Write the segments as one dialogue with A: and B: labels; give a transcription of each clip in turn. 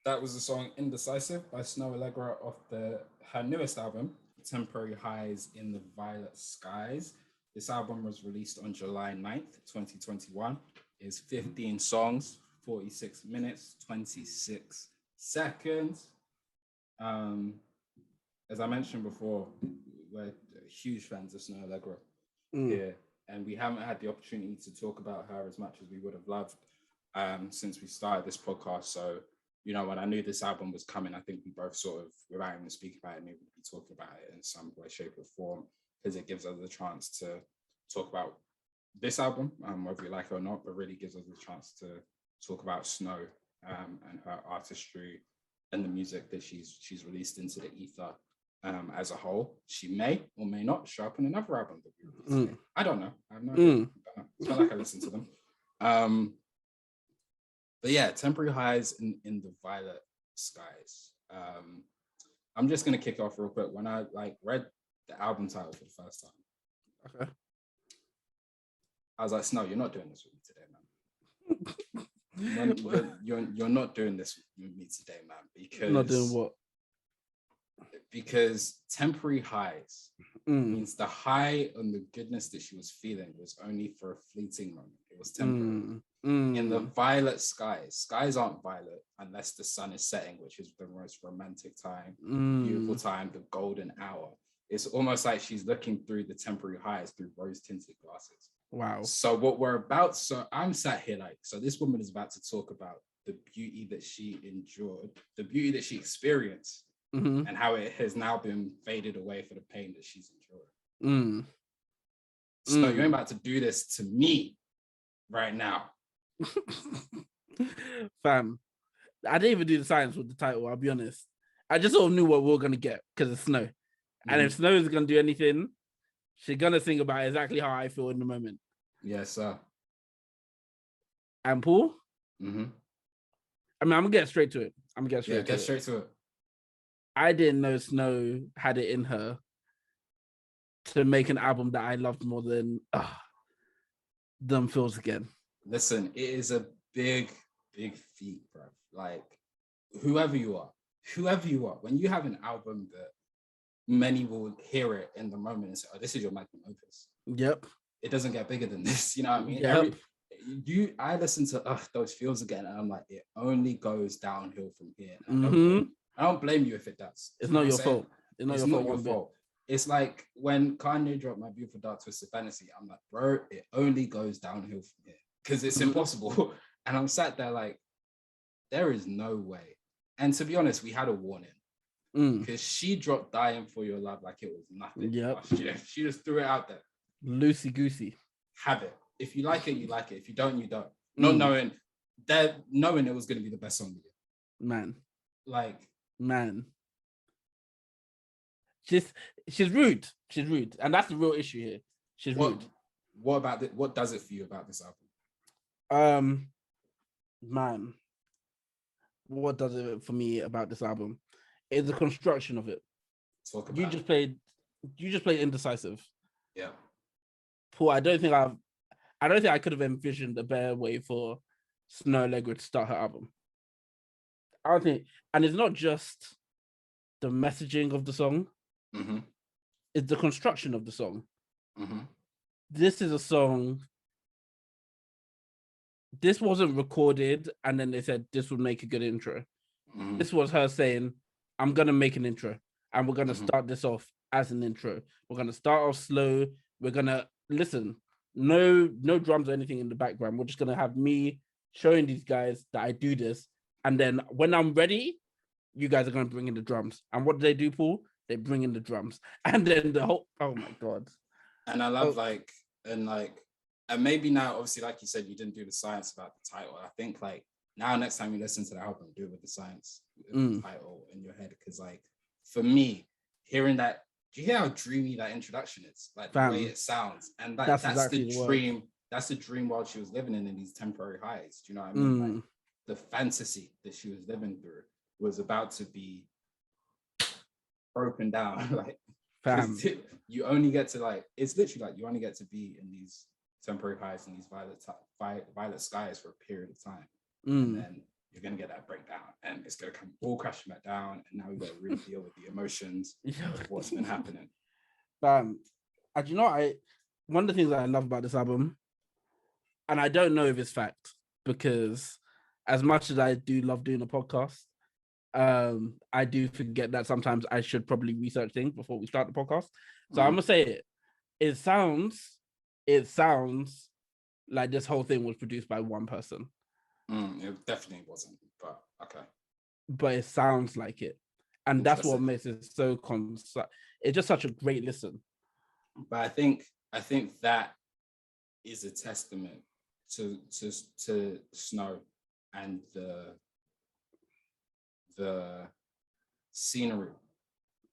A: That was the song Indecisive by Snoh Aalegra off her newest album, Temporary Highs in the Violet Skies. This album was released on July 9th, 2021. It's 15 songs, 46 minutes, 26 seconds. As I mentioned before, we're huge fans of Snoh Aalegra here, and we haven't had the opportunity to talk about her as much as we would have loved since we started this podcast. So, you know, when I knew this album was coming, I think we both sort of, without even speaking about it, knew we'd be talking about it in some way, shape, or form, because it gives us the chance to talk about this album, whether you like it or not, but really gives us the chance to talk about Snoh and her artistry and the music that she's released into the ether as a whole. She may or may not show up in another album that we release. I don't know. I have no idea. It's not like I listen to them. But yeah, Temporary Highs in the Violet Skies. I'm just gonna kick off real quick. When I read the album title for the first time,
B: okay,
A: I was like, Snoh, you're not doing this with me today, man. You're not doing this with me today, man. Because
B: not doing what?
A: Because temporary highs means the high on the goodness that she was feeling was only for a fleeting moment. It was temporary. In the violet skies aren't violet unless the sun is setting, which is the most romantic time, beautiful time, the golden hour. It's almost like she's looking through the temporary highs through rose-tinted glasses.
B: Wow.
A: So I'm sat here so this woman is about to talk about the beauty that she endured, the beauty that she experienced, and how it has now been faded away for the pain that she's endured. So you ain't about to do this to me right now.
B: Fam, I didn't even do the science with the title, I'll be honest. I just sort of knew what we were going to get because it's Snoh. And if Snoh is going to do anything, she's going to sing about exactly how I feel in the moment.
A: Yes, sir.
B: And Paul? I mean, I'm going to get straight to it. Get
A: straight to it.
B: I didn't know Snoh had it in her to make an album that I loved more than Dumb Feels Again.
A: Listen, it is a big, big feat, bro. Like, whoever you are, when you have an album that many will hear it in the moment and say, oh, this is your magnum opus.
B: Yep.
A: It doesn't get bigger than this, you know what I mean?
B: Yep.
A: I listen to Those Feels Again, and I'm like, it only goes downhill from here. I don't blame you if it does.
B: It's not your fault.
A: It's not your fault. It's like when Kanye dropped My Beautiful Dark Twisted Fantasy, I'm like, bro, it only goes downhill from here because it's impossible. And I'm sat there like, there is no way. And to be honest, we had a warning because she dropped Dying for Your Love like it was nothing.
B: Yep.
A: She just threw it out there.
B: Loosey goosey.
A: Have it. If you like it, you like it. If you don't, you don't. Not knowing it was going to be the best song of the year.
B: Man. She's rude. And that's the real issue here. She's rude.
A: What does it for you about this album?
B: Man. What does it for me about this album? It's the construction of it. You just played Indecisive.
A: Yeah.
B: Paul, I don't think I could have envisioned a better way for Snoh Aalegra to start her album. I don't think, and it's not just the messaging of the song, it's the construction of the song. This is a song, this wasn't recorded and then they said this would make a good intro. This was her saying, I'm gonna make an intro and we're gonna start this off as an intro. We're gonna start off slow. We're gonna listen, no drums or anything in the background. We're just gonna have me showing these guys that I do this, and then when I'm ready, you guys are gonna bring in the drums. And what do they do, Paul? They bring in the drums, and then the whole, oh my god.
A: And I love and maybe now, obviously, like you said, you didn't do the science about the title. I think now next time you listen to the album, do it with the science, the title in your head, because for me, hearing that, do you hear how dreamy that introduction is? Like the way it sounds, and that's exactly the dream. That's the dream world she was living in these temporary highs. Do you know what I mean? The fantasy that she was living through was about to be broken down. You only get to it's literally you only get to be in these temporary highs and these violet skies for a period of time, and then you're gonna get that breakdown, and it's gonna come all crashing back down, and now we've got to really deal with the emotions of what's been happening.
B: And you know, one of the things that I love about this album, and I don't know if it's fact, because as much as I do love doing a podcast, I do forget that sometimes I should probably research things before we start the podcast. So I'm gonna say it. It sounds like this whole thing was produced by one person.
A: It definitely wasn't, but okay.
B: But it sounds like it, and that's what makes it so it's just such a great listen.
A: But I think that is a testament to Snoh and the scenery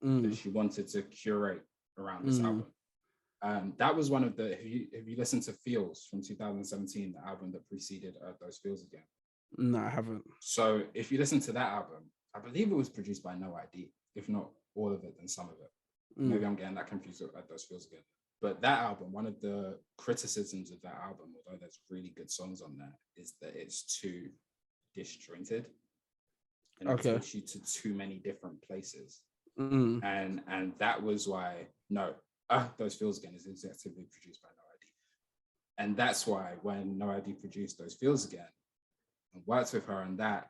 A: that she wanted to curate around this album. That was one of the. Have you listened to Feels from 2017, the album that preceded Those Feels Again?
B: No, I haven't.
A: So if you listen to that album, I believe it was produced by No ID. If not all of it, then some of it. Maybe I'm getting that confused with Those Feels Again. But that album, one of the criticisms of that album, although there's really good songs on that, is that it's too disjointed. And it takes you to too many different places. And that was why Those Feels Again is executively produced by No ID. And that's why when No ID produced Those Feels Again and worked with her on that,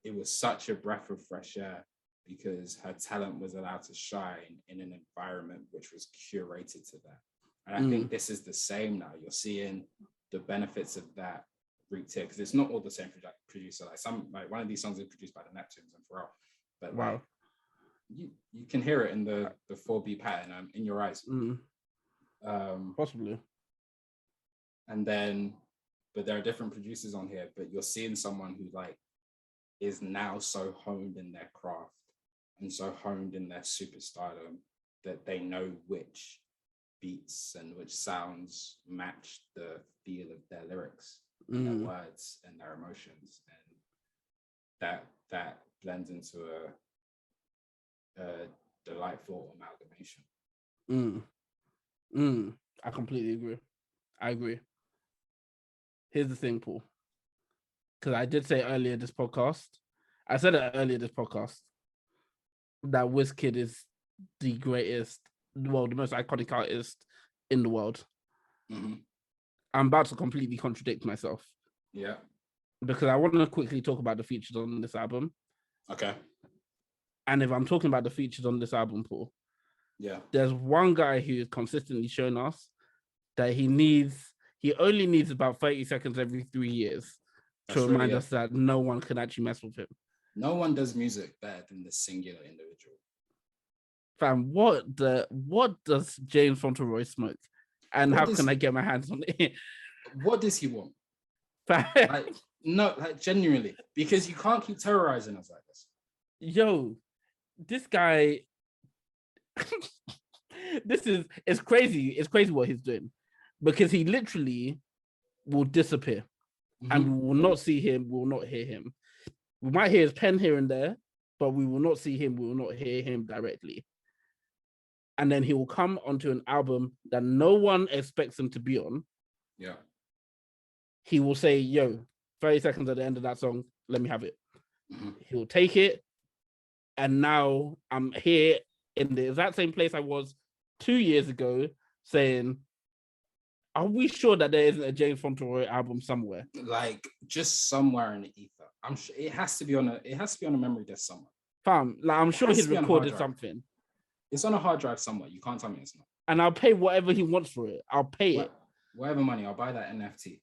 A: it was such a breath of fresh air, because her talent was allowed to shine in an environment which was curated to that. And I think this is the same now. You're seeing the benefits of that route here, because it's not all the same producer. Like one of these songs is produced by the Neptunes and Pharrell, but like you can hear it in the 4-beat pattern in Your Eyes.
B: Possibly.
A: And then, but there are different producers on here, but you're seeing someone who like is now so honed in their craft and so honed in their superstardom that they know which beats and which sounds match the feel of their lyrics, their words and their emotions. And that blends into a delightful amalgamation.
B: I completely agree. I agree. Here's the thing, Paul. Because I did say earlier this podcast, that Wizkid is the greatest, the most iconic artist in the world. I'm about to completely contradict myself.
A: Yeah.
B: Because I want to quickly talk about the features on this album.
A: Okay.
B: And if I'm talking about the features on this album, Paul, there's one guy who's consistently shown us that he only needs about 30 seconds every 3 years to remind us that no one can actually mess with him.
A: No one does music better than the singular individual.
B: Fam, what does James Fauntleroy smoke? And how can I get my hands on it?
A: What does he want? Genuinely, because you can't keep terrorizing us like this.
B: Yo, this guy, it's crazy. It's crazy what he's doing, because he literally will disappear and we will not see him. We will not hear him. We might hear his pen here and there, but we will not see him. We will not hear him directly. And then he will come onto an album that no one expects him to be on.
A: Yeah.
B: He will say, yo, 30 seconds at the end of that song, let me have it. He'll take it. And now I'm here in the exact same place I was 2 years ago saying, are we sure that there isn't a James Fauntleroy album somewhere?
A: Like just somewhere in the ether. I'm sure it has to be on a memory disk somewhere.
B: Fam, like I'm sure he's recorded something.
A: It's on a hard drive somewhere. You can't tell me it's not.
B: And I'll pay whatever he wants for it. I'll pay it.
A: Whatever money, I'll buy that NFT.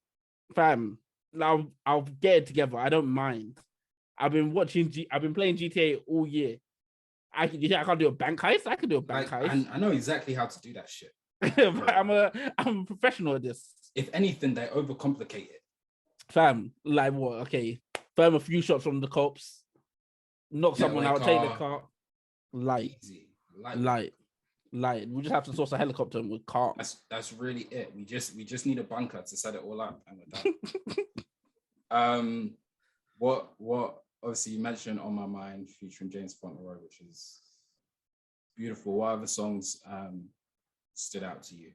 B: Fam, I'll get it together. I don't mind. I've been playing GTA all year. I can't do a bank heist? I can do a bank heist.
A: I know exactly how to do that shit.
B: I'm a professional at this.
A: If anything, they overcomplicate it.
B: Fam, like what? Okay. Firm a few shots from the cops. Knock someone out, take the car. Light.
A: Easy.
B: Light. We just have to source a helicopter and we'll car.
A: That's really it. We just need a bunker to set it all up and we're done. What obviously you mentioned On My Mind featuring James Fauntleroy, which is beautiful. What other songs stood out to you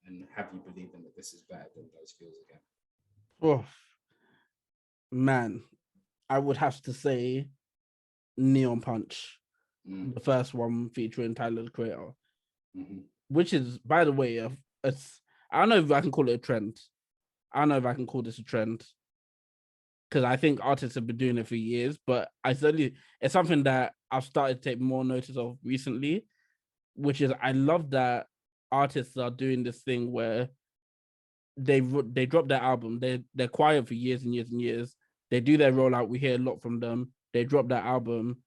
A: and have you believing that this is better than Those Feels Again?
B: Oh man, I would have to say Neon Punch, the first one featuring Tyler the Creator, which is, by the way, it's, I don't know if I can call it a trend. I don't know if I can call this a trend, because I think artists have been doing it for years, but it's something that I've started to take more notice of recently, which is I love that artists are doing this thing where they drop their album, they're quiet for years and years and years. They do their rollout, we hear a lot from them. They drop that album,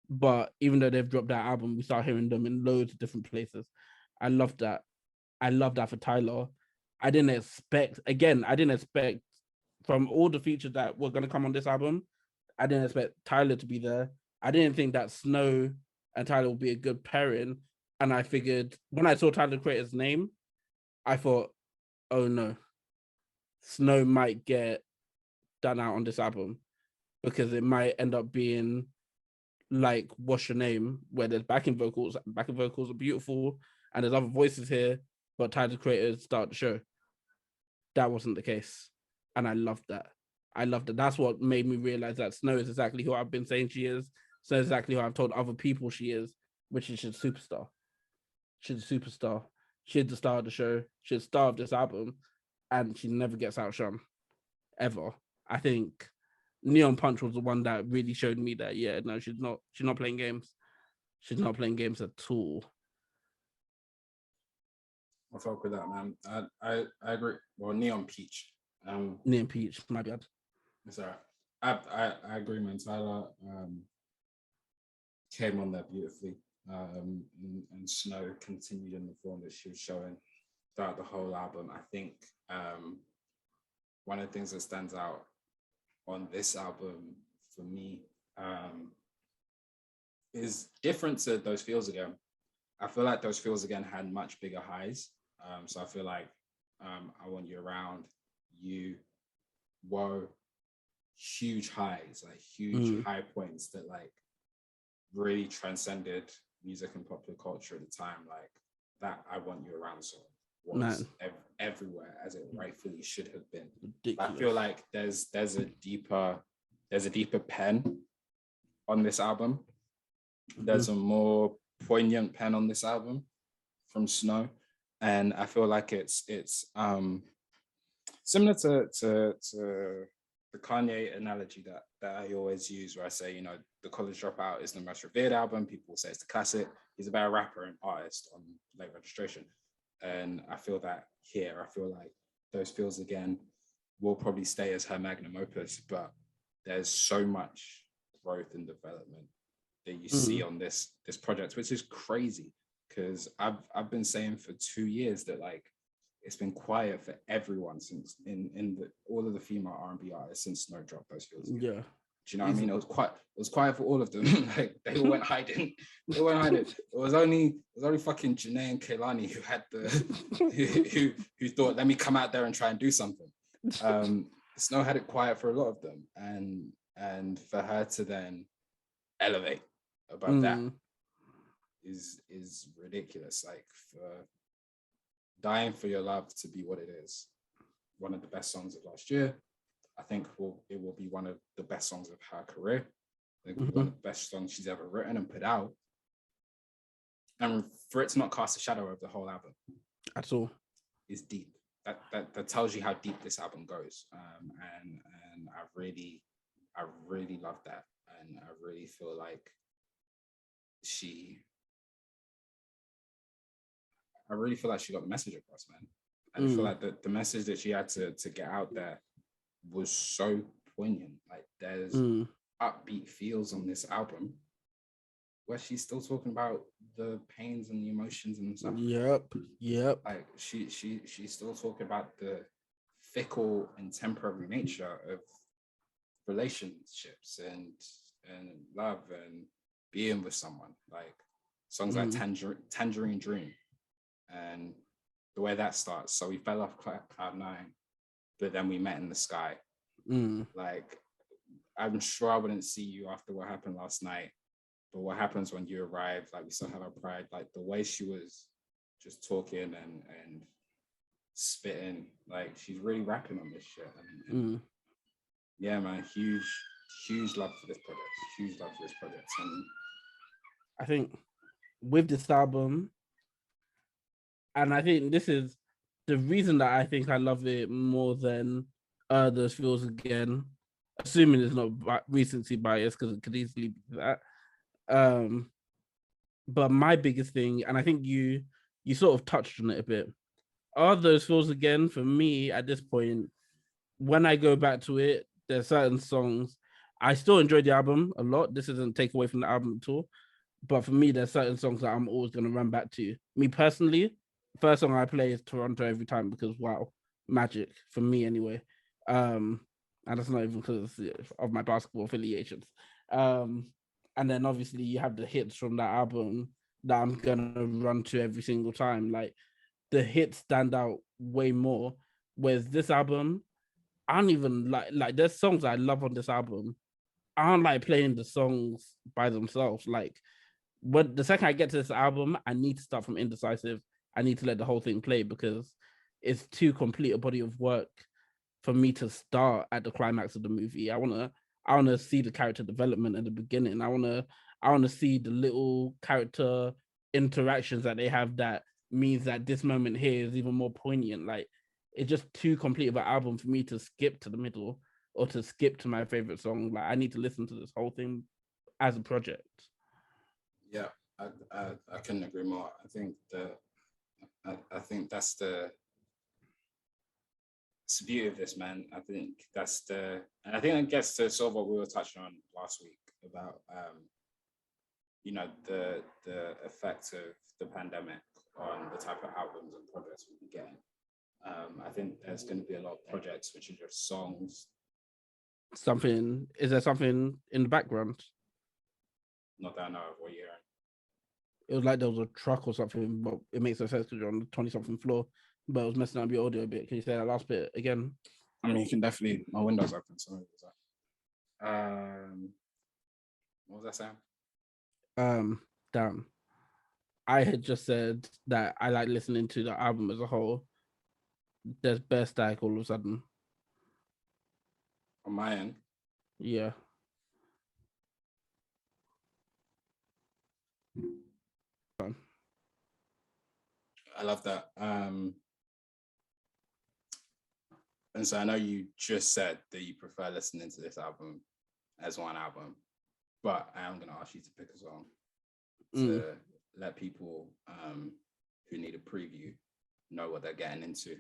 B: but even though they've dropped that album, we start hearing them in loads of different places. I love that. I love that for Tyler. I didn't expect from all the features that were going to come on this album, I didn't expect Tyler to be there. I didn't think that Snoh and Tyler would be a good pairing. And I figured when I saw Tyler Creator's name, I thought, oh no, Snoh might get done out on this album, because it might end up being like What's Your Name, where there's backing vocals are beautiful, and there's other voices here, but Tyler Creator start the show. That wasn't the case. And I loved that. That's what made me realize that Snoh is exactly who I've been saying she is. So exactly who I've told other people she is, which is she's a superstar. She's a superstar. She's the star of the show. She's the star of this album, and she never gets outshone, ever. I think Neon Punch was the one that really showed me that, yeah, no, she's not playing games. She's not playing games at all.
A: I fuck with that, man. I agree. Well, Neon Peach.
B: Neon Peach, my bad.
A: It's all right. I agree, man. Tyler came on there beautifully. And Snoh continued in the form that she was showing throughout the whole album. I think one of the things that stands out on this album for me is different to Those Feels Again. I feel like Those Feels Again had much bigger highs. So I feel like I Want You Around, You, Whoa, huge highs, like huge high points that like really transcended music and popular culture at the time. Like that I Want You Around song was everywhere, as it rightfully should have been. I feel like there's a deeper pen on this album. There's a more poignant pen on this album from Snoh, and I feel like it's similar to the Kanye analogy that I always use, where I say, you know, The College Dropout is the most revered album. People say it's the classic. He's a better rapper and artist on Late Registration. And I feel that here. I feel like Those Feels Again will probably stay as her magnum opus, but there's so much growth and development that you see on this project, which is crazy, because I've been saying for 2 years that like it's been quiet for everyone since all of the female R&B artists since Snoh dropped Those Feels Again. Yeah. Do you know what I mean? It was quiet for all of them. Like they all went hiding. It was only fucking Janae and Kehlani who had who thought, let me come out there and try and do something. Snoh had it quiet for a lot of them, and for her to then elevate above that is ridiculous. Like for Dying for Your Love to be what it is, one of the best songs of last year. I think it will be one of the best songs of her career. I think one of the best songs she's ever written and put out. And for it to not cast a shadow over the whole album
B: at all
A: is deep. That tells you how deep this album goes. And I really love that. And I really feel like she got the message across, man. And I feel like the message that she had to get out there was so poignant. Like there's upbeat feels on this album where she's still talking about the pains and the emotions and stuff. Yep. Like she's still talking about the fickle and temporary nature of relationships and love and being with someone. Like songs like Tangerine Dream, and the way that starts. So we fell off cloud 9, but then we met in the sky. Like, I'm sure I wouldn't see you after what happened last night, but what happens when you arrive? Like, we still have our pride. Like, the way she was just talking and spitting, like, she's really rapping on this shit. And yeah, man, huge huge love for this project. And
B: I think with this album, and I think this is the reason that I think I love it more than Those Feels Again, assuming it's not recency bias, because it could easily be that. But my biggest thing, and I think you sort of touched on it a bit, Are Those Feels Again, for me at this point, when I go back to it, there's certain songs. I still enjoy the album a lot. This doesn't take away from the album at all. But for me, there's certain songs that I'm always going to run back to. Me personally, first song I play is Toronto every time because, wow, magic for me anyway. And that's not even because of my basketball affiliations. And then obviously you have the hits from that album that I'm going to run to every single time. Like the hits stand out way more. Whereas this album, I don't even like there's songs I love on this album. I don't like playing the songs by themselves. Like when the second I get to this album, I need to start from Indecisive. I need to let the whole thing play because it's too complete a body of work for me to start at the climax of the movie. I wanna see the character development at the beginning. I wanna see the little character interactions that they have that means that this moment here is even more poignant. Like it's just too complete of an album for me to skip to the middle or to skip to my favorite song. Like I need to listen to this whole thing as a project.
A: Yeah, I couldn't agree more. I think that's the beauty of this, man. I think and I think that gets to sort of what we were touching on last week about the effect of the pandemic on the type of albums and projects we'll be getting. I think there's going to be a lot of projects which are just songs.
B: Is there something in the background?
A: Not that I know of what you're hearing.
B: It was like there was a truck or something, but it makes no sense because you're on the 20-something floor, but it was messing up your audio a bit. Can you say that last bit again?
A: I mean, you can definitely, my window's open, so what was I saying?
B: Damn. I had just said that I like listening to the album as a whole. There's bare static all of a sudden.
A: On my end?
B: Yeah.
A: I love that. And so I know you just said that you prefer listening to this album as one album, but I am going to ask you to pick a song to let people who need a preview know what they're getting into.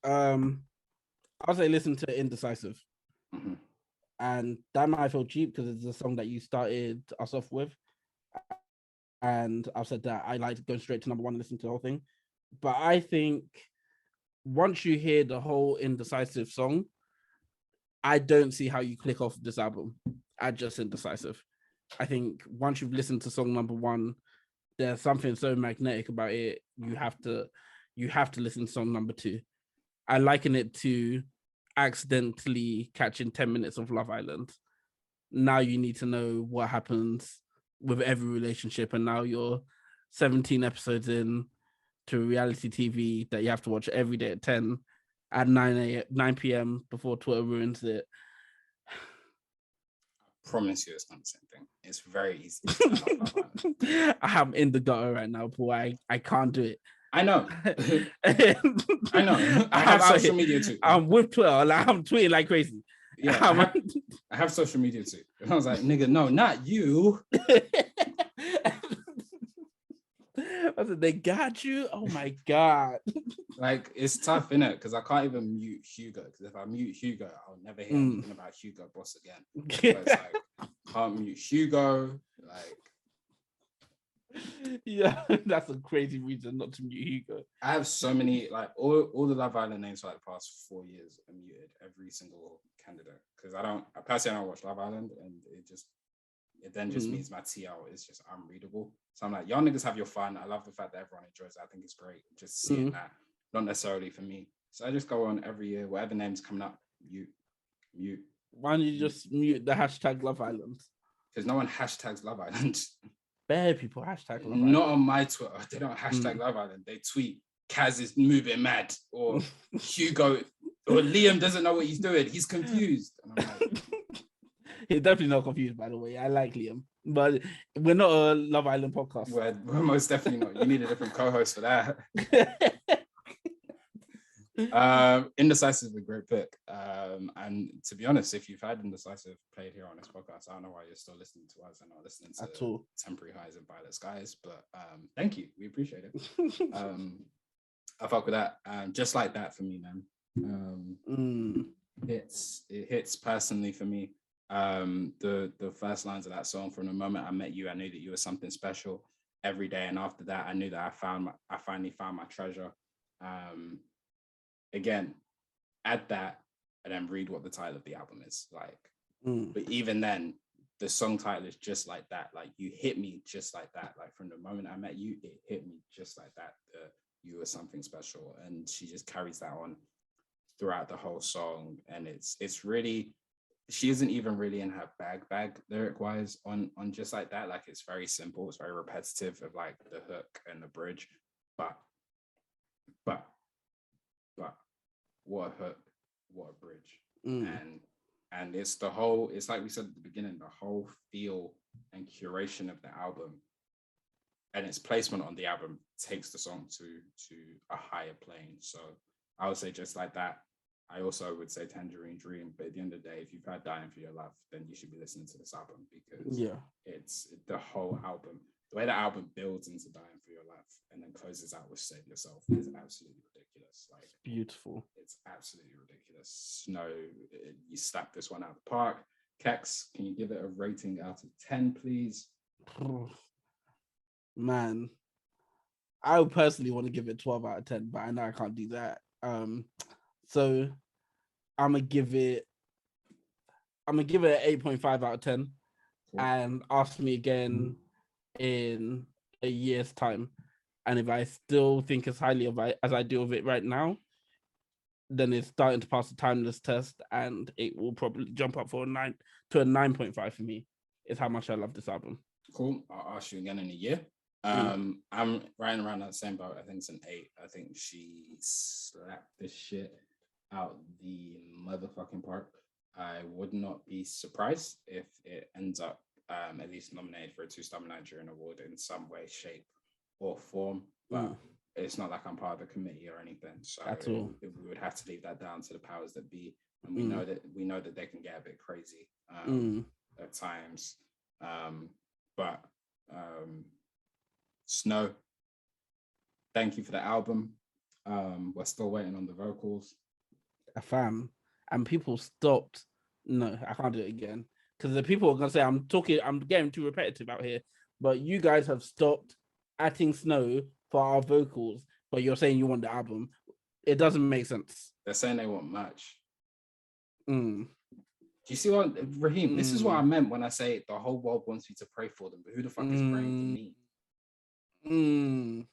B: I'll say listen to Indecisive.
A: Mm-hmm.
B: And that might feel cheap because it's a song that you started us off with. And I've said that I like to go straight to number one and listen to the whole thing. But I think once you hear the whole Indecisive song, I don't see how you click off this album at just Indecisive. I think once you've listened to song number one, there's something so magnetic about it. You have to listen to song number two. I liken it to accidentally catching 10 minutes of Love Island. Now you need to know what happens with every relationship, and now you're 17 episodes in to reality TV that you have to watch every day at 10 at 9 p.m. before Twitter ruins it.
A: I promise you it's not the same thing. It's very easy.
B: I'm in the gutter right now, boy. I can't do it.
A: I know. I know. I have social media too.
B: I'm with Twitter. Like, I'm tweeting like crazy.
A: Yeah, I have social media too. And I was like, nigga, no, not you.
B: I said, they got you? Oh my God.
A: Like, it's tough, innit? Because I can't even mute Hugo. Because if I mute Hugo, I'll never hear anything about Hugo Boss again. So it's like, can't mute Hugo. Like,
B: yeah, that's a crazy reason not to mute Hugo.
A: I have so many, like, all the Love Island names for like the past 4 years are muted, every single candidate. Because I personally don't watch Love Island, and it then just means my TL is just unreadable. So I'm like, y'all niggas have your fun. I love the fact that everyone enjoys it. I think it's great. Just seeing that, not necessarily for me. So I just go on every year, whatever name's coming up, mute.
B: Why don't you just mute the hashtag Love Island?
A: Because no one hashtags Love Island.
B: Bare people hashtag Love Island.
A: Not on my Twitter. They don't hashtag Love Island. They tweet, Kaz is moving mad, or Hugo, or Liam doesn't know what he's doing. He's confused. And I'm like,
B: He's definitely not confused, by the way. I like Liam, but we're not a Love Island podcast.
A: We're most definitely not. You need a different co-host for that. Indecisive is a great pick. And to be honest, if you've had Indecisive played here on this podcast, I don't know why you're still listening to us and not listening to Temporary Highs and Violet Skies, but thank you. We appreciate it. I fuck with that. Just like that for me, man. It hits personally for me. The first lines of that song, from the moment I met you, I knew that you were something special every day. And after that, I knew that I finally found my treasure. Again, add that and then read what the title of the album is like. But even then, the song title is just like that. Like, you hit me just like that. Like, from the moment I met you, it hit me just like that. You were something special, and she just carries that on throughout the whole song. And it's really, she isn't even really in her bag lyric wise on just like that. Like, it's very simple. It's very repetitive of like the hook and the bridge, but what a hook, what a bridge. And it's the whole, it's like we said at the beginning, the whole feel and curation of the album and its placement on the album takes the song to a higher plane. So I would say just like that. I also would say Tangerine Dream, but at the end of the day, if you've had Dying for Your Love, then you should be listening to this album, because it's the whole album. The way the album builds into Dying for Your Love and then closes out with Save Yourself is absolutely ridiculous. Like,
B: beautiful. It's
A: absolutely ridiculous. Snoh, you slapped this one out of the park. Kex, can you give it a rating out of 10, please?
B: Man, I would personally want to give it 12 out of 10, but I know I can't do that. So I'm gonna give it an 8.5 out of 10. Cool. And ask me again in a year's time. And if I still think as highly of it as I do of it right now, then it's starting to pass the timeless test, and it will probably jump up to a 9.5 for me. Is how much I love this album.
A: Cool. I'll ask you again in a year. I'm right around that same boat. I think it's an 8. I think she slapped this shit out the motherfucking park. I would not be surprised if it ends up at least nominated for a Two Stubborn Nigerian Award in some way, shape, or form. But it's not like I'm part of the committee or anything. So we would have to leave that down to the powers that be. And we know that they can get a bit crazy at times. But Snoh, thank you for the album. We're still waiting on the vocals.
B: Fam, and people stopped. No, I can't do it again, because the people are gonna say I'm getting too repetitive out here. But you guys have stopped atting Snoh for our vocals, but you're saying you want the album. It doesn't make sense.
A: They're saying they want merch. Do you see what, Raheem? This is what I meant when I say the whole world wants you to pray for them, but who the fuck is praying for me?